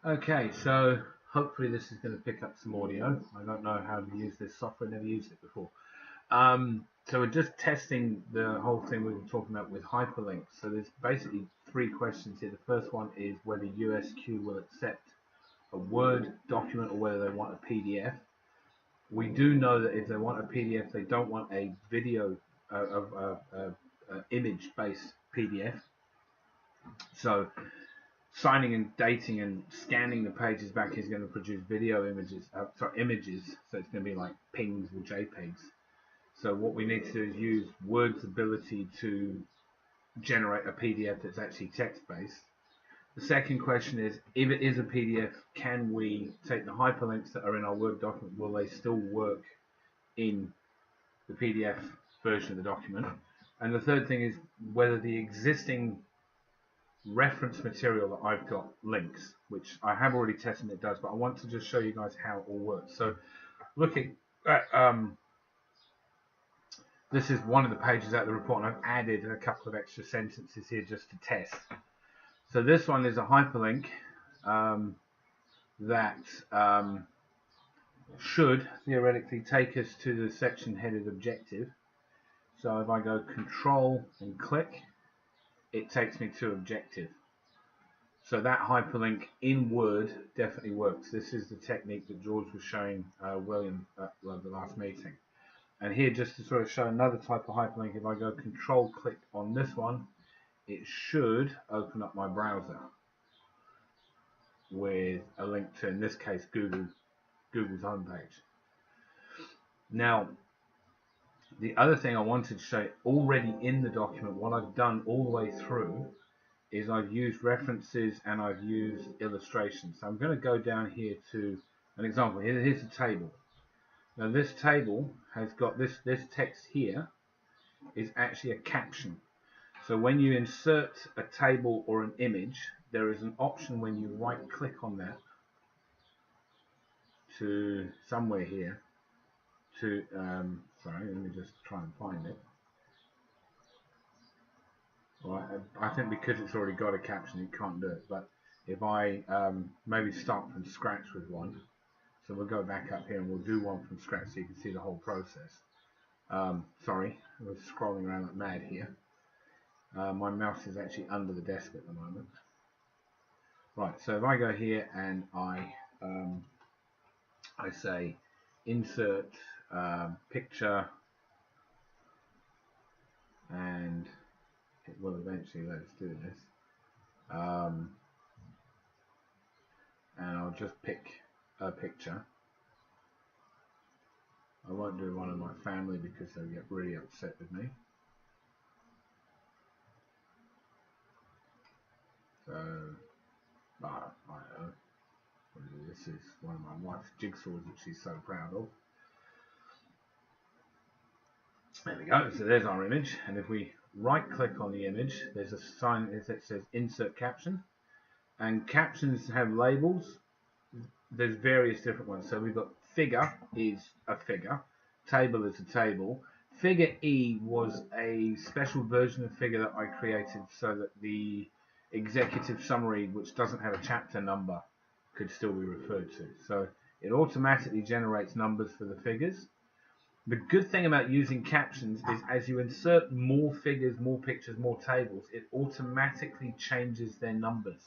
Okay, so hopefully this is going to pick up some audio. I don't know how to use this software, never used it before. So we're just testing the whole thing we were talking about with hyperlinks. So there's basically three questions here. The first one is whether USQ will accept a Word document or whether they want a PDF. We do know that if they want a PDF, they don't want a video image-based PDF. So signing and dating and scanning the pages back is going to produce video images, images. So it's going to be like PNGs or JPEGs. So what we need to do is use Word's ability to generate a PDF that's actually text-based. The second question is, if it is a PDF, can we take the hyperlinks that are in our Word document, will they still work in the PDF version of the document? And the third thing is whether the existing reference material that I've got links, which I have already tested and it does, but I want to just show you guys how it all works. So looking at this is one of the pages out of the report, and I've added a couple of extra sentences here just to test. So this one is a hyperlink that should theoretically take us to the section headed objective. So if I go Control and click, it takes me to objective. So that hyperlink in Word definitely works. This is the technique that George was showing William at the last meeting. And here, just to sort of show another type of hyperlink, if I go Control click on this one, it should open up my browser with a link to, in this case, Google's homepage. Now, the other thing I wanted to show already in the document, what I've done all the way through, is I've used references and I've used illustrations. So I'm going to go down here to an example. Here's a table. Now this table has got this text here is actually a caption. So when you insert a table or an image, there is an option when you right click on that to somewhere here to sorry, let me just try and find it. Right, I think because it's already got a caption it can't do it, but if I maybe start from scratch with one, so we'll go back up here and we'll do one from scratch so you can see the whole process. Sorry, I was scrolling around like mad here. My mouse is actually under the desk at the moment. Right, so if I go here and I say insert picture, and it will eventually let us do this, and I'll just pick a picture. I won't do one of my family because they'll get really upset with me. So, this is one of my wife's jigsaws that she's so proud of. There we go, so there's our image, and if we right click on the image, there's a sign that says insert caption, and captions have labels. There's various different ones. So we've got figure is a figure, table is a table. Figure E was a special version of figure that I created so that the executive summary, which doesn't have a chapter number, could still be referred to. So it automatically generates numbers for the figures. The good thing about using captions is as you insert more figures, more pictures, more tables, it automatically changes their numbers.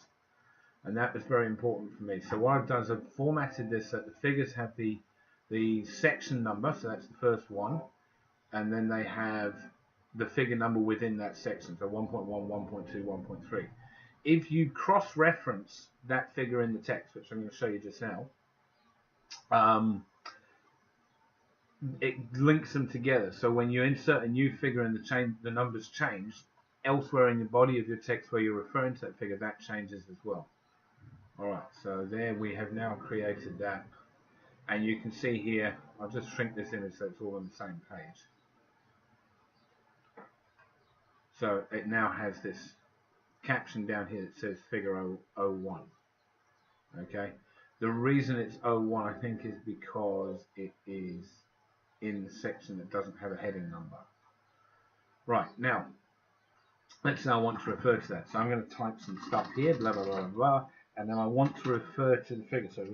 And that was very important for me. So what I've done is I've formatted this so that the figures have the section number, so that's the first one, and then they have the figure number within that section, so 1.1, 1.2, 1.3. If you cross-reference that figure in the text, which I'm going to show you just now, it links them together. So when you insert a new figure and the numbers change, elsewhere in the body of your text where you're referring to that figure, that changes as well. Alright, so there we have now created that. And you can see here, I'll just shrink this image so it's all on the same page. So it now has this caption down here that says figure 01. Okay, the reason it's 01 I think is because it is in the section that doesn't have a heading number. Right, now let's say I want to refer to that, so I'm going to type some stuff here, blah blah blah blah, and then I want to refer to the figure. So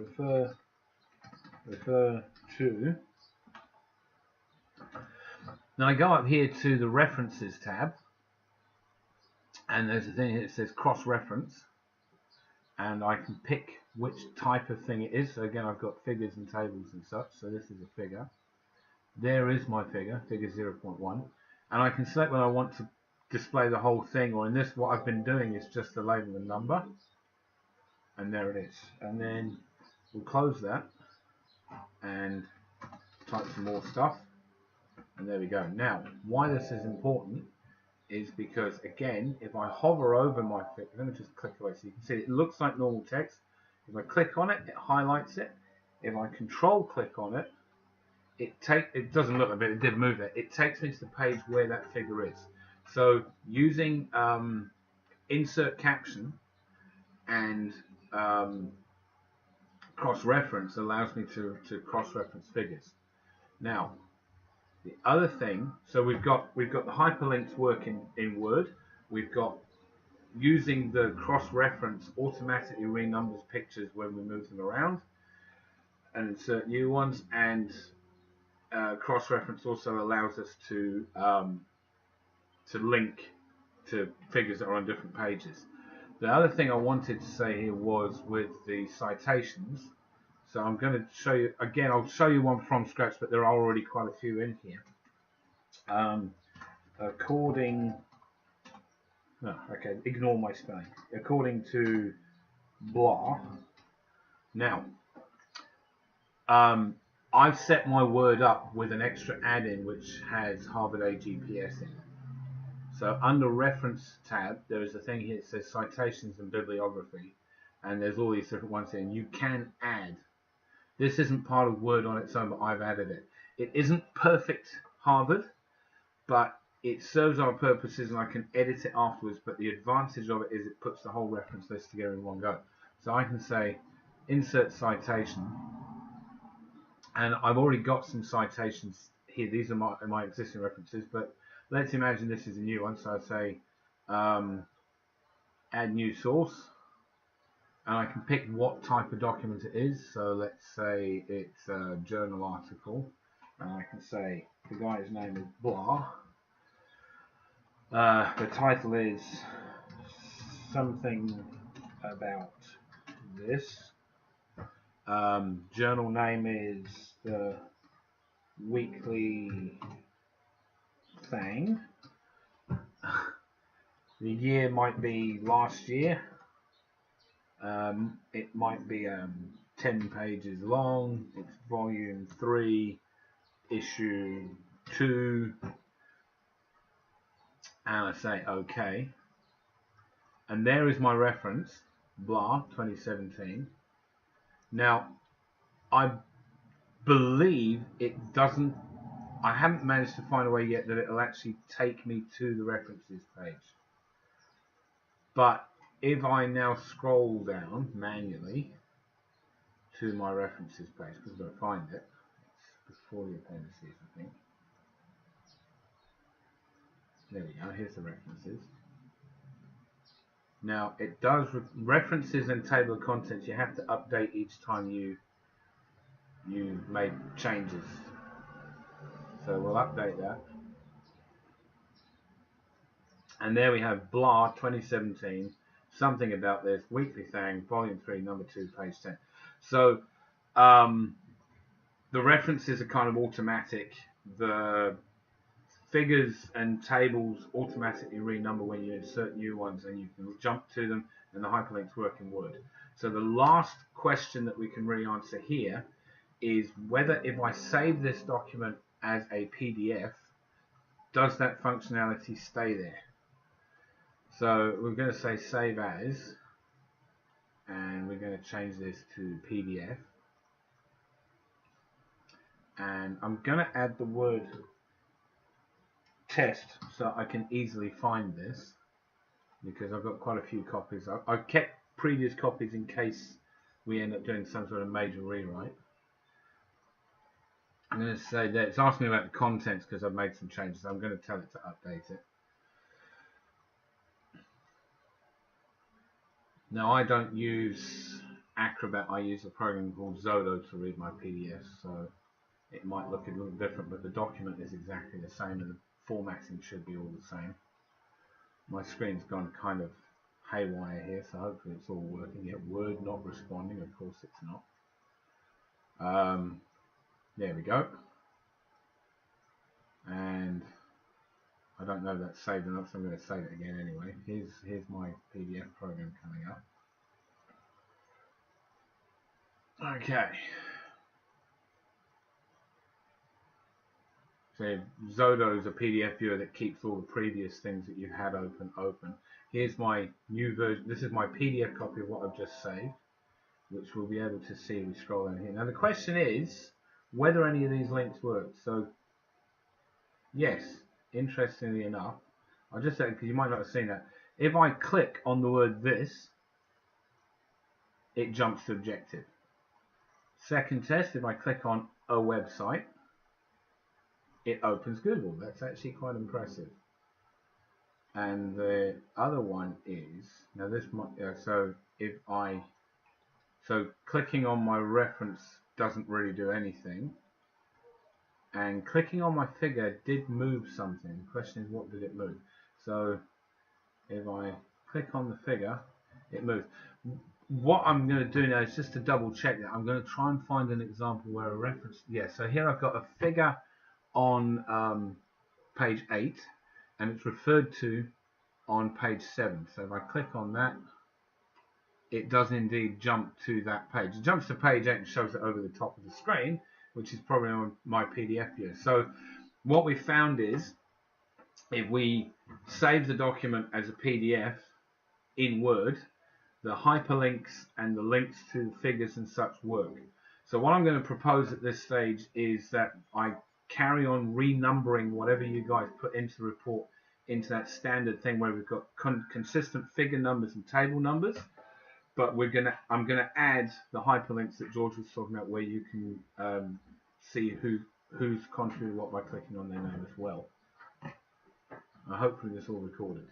refer to. Now I go up here to the References tab, and there's a thing here that says cross-reference, and I can pick which type of thing it is. So again, I've got figures and tables and such. So this is a figure. There is my figure 0.1, and I can select whether I want to display the whole thing, or in this, what I've been doing is just the label and number, and there it is. And then we'll close that and type some more stuff, and there we go. Now, why this is important is because, again, if I hover over my figure, let me just click away so you can see it looks like normal text. If I click on it, it highlights it. If I control click on it, it doesn't look like it did move it. It takes me to the page where that figure is. So using insert caption and cross-reference allows me to cross-reference figures. Now, the other thing, so we've got the hyperlinks working in Word. We've got using the cross-reference automatically renumbers pictures when we move them around and insert new ones, and cross-reference also allows us to link to figures that are on different pages. The other thing I wanted to say here was with the citations. So I'm going to show you again. I'll show you one from scratch, but there are already quite a few in here. Ignore my spelling. According to blah. Now, I've set my Word up with an extra add-in which has Harvard AGPS in it. So under Reference tab, there is a thing here that says Citations and Bibliography, and there's all these different ones here, and you can add. This isn't part of Word on its own, but I've added it. It isn't perfect Harvard, but it serves our purposes, and I can edit it afterwards. But the advantage of it is it puts the whole reference list together in one go. So I can say Insert Citation, and I've already got some citations here. These are my existing references, but let's imagine this is a new one. So I say Add New Source. And I can pick what type of document it is. So let's say it's a journal article. And I can say the guy's name is blah. The title is something about this. Journal name is the Weekly Thing. The year might be last year. It might be 10 pages long. It's volume 3, issue 2, and I say OK. And there is my reference, blah, 2017. Now, I believe it doesn't. I haven't managed to find a way yet that it'll actually take me to the references page. But if I now scroll down manually to my references page, because I've got to find it, it's before the appendices, I think. There we go, here's the references. Now, it does references and table of contents, you have to update each time you make changes. So we'll update that. And there we have blah 2017. Something about this, Weekly Thing, volume 3, number 2, page 10. So the references are kind of automatic. The figures and tables automatically renumber when you insert new ones, and you can jump to them, and the hyperlinks work in Word. So the last question that we can really answer here is whether if I save this document as a PDF, does that functionality stay there? So we're going to say save as, and we're going to change this to PDF. And I'm going to add the word test so I can easily find this, because I've got quite a few copies. I've kept previous copies in case we end up doing some sort of major rewrite. I'm going to say that it's asking me about the contents because I've made some changes. I'm going to tell it to update it. Now I don't use Acrobat, I use a program called Zodo to read my PDFs, so it might look a little different, but the document is exactly the same and the formatting should be all the same. My screen's gone kind of haywire here, so hopefully it's all working. Yeah, Word not responding, of course it's not. There we go. And I don't know if that's saved or not, so I'm going to save it again anyway. Here's my PDF program coming up. Okay. So Zodo is a PDF viewer that keeps all the previous things that you've had open. Here's my new version. This is my PDF copy of what I've just saved, which we'll be able to see if we scroll down here. Now the question is whether any of these links work. So yes, interestingly enough, I'll just say, because you might not have seen that, if I click on the word this, it jumps to objective. Second test, if I click on a website, it opens Google. That's actually quite impressive. And the other one is, now this might, so clicking on my reference doesn't really do anything, and clicking on my figure did move something. The question is, what did it move? So if I click on the figure, it moves. What I'm going to do now is just to double check that. I'm going to try and find an example where a reference, so here I've got a figure on page 8 and it's referred to on page 7. So if I click on that, it does indeed jump to that page. It jumps to page 8 and shows it over the top of the screen, which is probably on my PDF viewer. So what we found is if we save the document as a PDF in Word, the hyperlinks and the links to figures and such work. So what I'm going to propose at this stage is that I carry on renumbering whatever you guys put into the report into that standard thing where we've got consistent figure numbers and table numbers, but I'm gonna add the hyperlinks that George was talking about, where you can see who's contributed what by clicking on their name as well. Hopefully this all recorded.